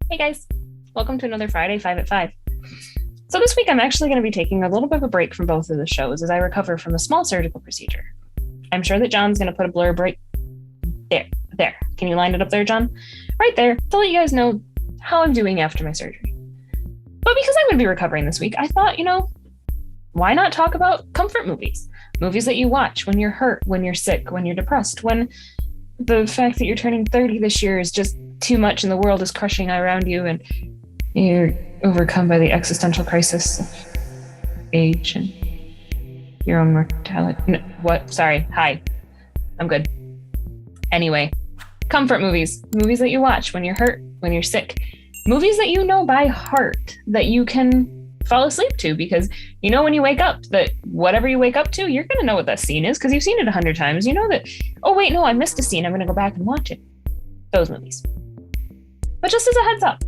Hey guys, welcome to another Friday 5 at 5. So this week I'm actually going to be taking a little bit of a break from both of the shows as I recover from a small surgical procedure. I'm sure that John's going to put a blurb right there. Can you line it up there, John? Right there, to let you guys know how I'm doing after my surgery. But because I'm going to be recovering this week, I thought, why not talk about comfort movies? Movies that you watch when you're hurt, when you're sick, when you're depressed, when the fact that you're turning 30 this year is just too much and the world is crushing around you and you're overcome by the existential crisis of age and your own mortality. No, what? Sorry. Hi. I'm good. Anyway, comfort movies. Movies that you watch when you're hurt, when you're sick. Movies that you know by heart that you can fall asleep to because you know when you wake up that whatever you wake up to, you're going to know what that scene is because you've seen it 100 times. You know that, oh wait, no, I missed a scene. I'm going to go back and watch it. Those movies. But just as a heads up,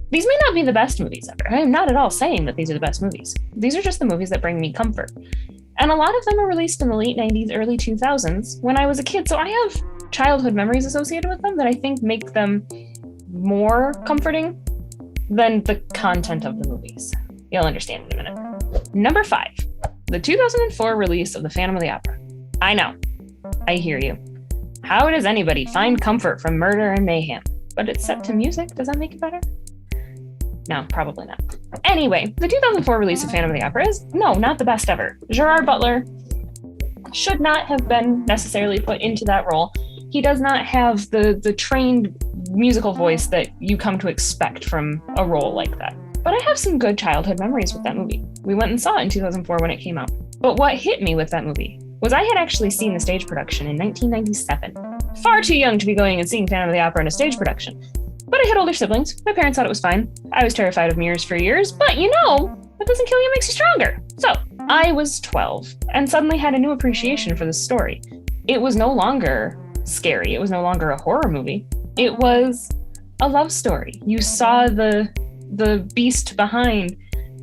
these may not be the best movies ever. I am not at all saying that these are the best movies. These are just the movies that bring me comfort. And a lot of them were released in the late 90s, early 2000s when I was a kid. So I have childhood memories associated with them that I think make them more comforting than the content of the movies. You'll understand in a minute. Number 5, the 2004 release of The Phantom of the Opera. I know. I hear you. How does anybody find comfort from murder and mayhem? But it's set to music. Does that make it better? No, probably not. Anyway, the 2004 release of Phantom of the Opera is, no, not the best ever. Gerard Butler should not have been necessarily put into that role. He does not have the trained musical voice that you come to expect from a role like that. But I have some good childhood memories with that movie. We went and saw it in 2004 when it came out. But what hit me with that movie was I had actually seen the stage production in 1997. Far too young to be going and seeing Phantom of the Opera in a stage production. But I had older siblings. My parents thought it was fine. I was terrified of mirrors for years, but what doesn't kill you makes you stronger. So I was 12 and suddenly had a new appreciation for this story. It was no longer scary. It was no longer a horror movie. It was a love story. You saw the beast behind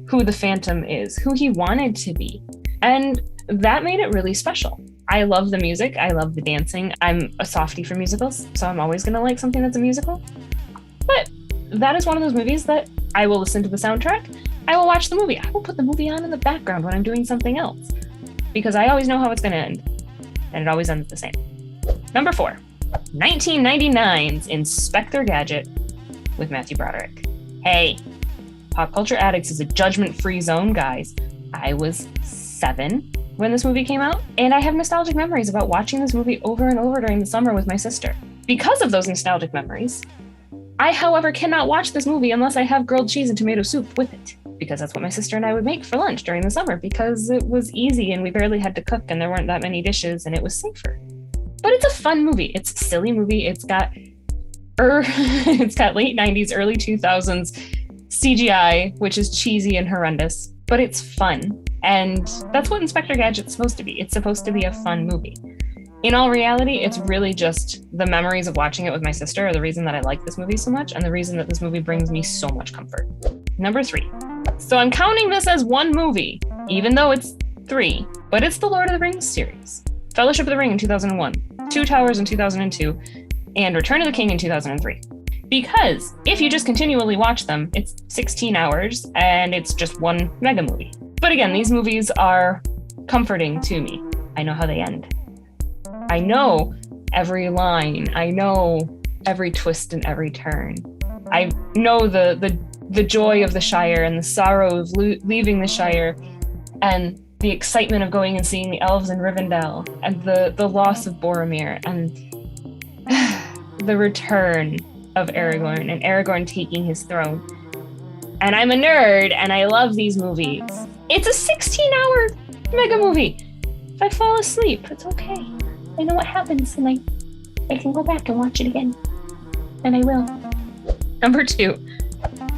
who the Phantom is, who he wanted to be. And that made it really special. I love the music. I love the dancing. I'm a softie for musicals, so I'm always going to like something that's a musical. But that is one of those movies that I will listen to the soundtrack. I will watch the movie. I will put the movie on in the background when I'm doing something else because I always know how it's going to end. And it always ends the same. Number 4, 1999's Inspector Gadget with Matthew Broderick. Hey, Pop Culture Addicts is a judgment-free zone, guys. I was 7 when this movie came out, and I have nostalgic memories about watching this movie over and over during the summer with my sister. Because of those nostalgic memories, I, however, cannot watch this movie unless I have grilled cheese and tomato soup with it, because that's what my sister and I would make for lunch during the summer, because it was easy and we barely had to cook and there weren't that many dishes and it was safer. But it's a fun movie. It's a silly movie. It's got late 90s, early 2000s CGI, which is cheesy and horrendous, but it's fun. And that's what Inspector Gadget's supposed to be. It's supposed to be a fun movie. In all reality, it's really just the memories of watching it with my sister are the reason that I like this movie so much and the reason that this movie brings me so much comfort. Number 3. So I'm counting this as one movie, even though it's 3, but it's the Lord of the Rings series. Fellowship of the Ring in 2001, Two Towers in 2002, and Return of the King in 2003. Because if you just continually watch them, it's 16 hours and it's just one mega movie. But again, these movies are comforting to me. I know how they end. I know every line. I know every twist and every turn. I know the joy of the Shire and the sorrow of leaving the Shire and the excitement of going and seeing the elves in Rivendell and the loss of Boromir and the return of Aragorn and Aragorn taking his throne. And I'm a nerd and I love these movies. It's a 16-hour mega movie. If I fall asleep, it's okay. I know what happens and I can go back and watch it again. And I will. Number 2,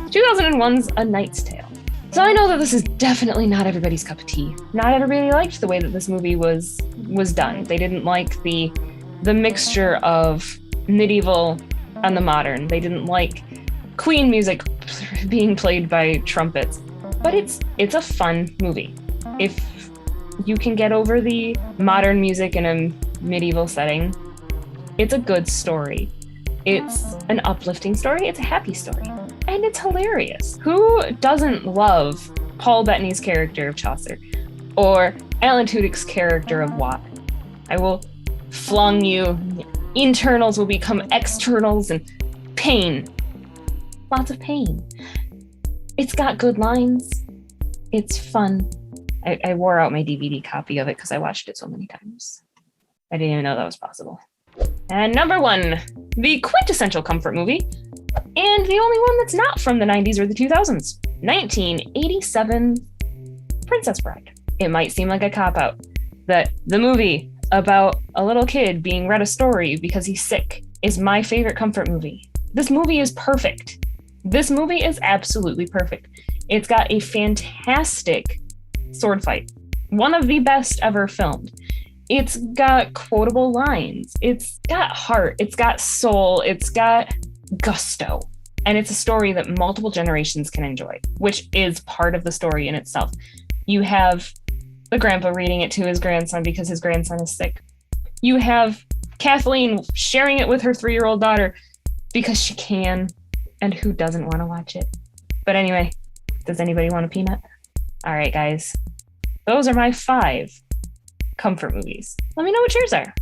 2001's A Knight's Tale. So I know that this is definitely not everybody's cup of tea. Not everybody liked the way that this movie was done. They didn't like the mixture of medieval and the modern. They didn't like Queen music being played by trumpets. But it's a fun movie. If you can get over the modern music in a medieval setting, it's a good story. It's an uplifting story. It's a happy story. And it's hilarious. Who doesn't love Paul Bettany's character of Chaucer or Alan Tudyk's character of Watt? I will flung you. Internals will become externals and pain. Lots of pain. It's got good lines. It's fun. I wore out my DVD copy of it because I watched it so many times. I didn't even know that was possible. And number 1, the quintessential comfort movie, and the only one that's not from the 90s or the 2000s, 1987 Princess Bride. It might seem like a cop-out that the movie about a little kid being read a story because he's sick is my favorite comfort movie. This movie is perfect. This movie is absolutely perfect. It's got a fantastic sword fight, one of the best ever filmed. It's got quotable lines. It's got heart. It's got soul. It's got gusto. And it's a story that multiple generations can enjoy, which is part of the story in itself. You have the grandpa reading it to his grandson because his grandson is sick. You have Kathleen sharing it with her 3-year-old daughter because she can, and who doesn't want to watch it? But anyway, does anybody want a peanut? All right, guys. Those are my 5 comfort movies. Let me know what yours are.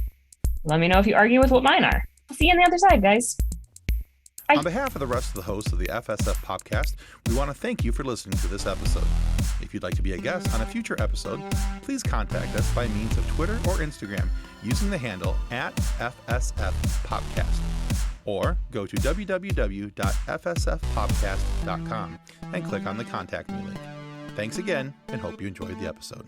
Let me know if you argue with what mine are. I'll see you on the other side, guys. Bye. On behalf of the rest of the hosts of the FSF Podcast, we want to thank you for listening to this episode. If you'd like to be a guest on a future episode, please contact us by means of Twitter or Instagram using the handle @FSFPodcast, or go to www.fsfpodcast.com and click on the Contact Me link. Thanks again, and hope you enjoyed the episode.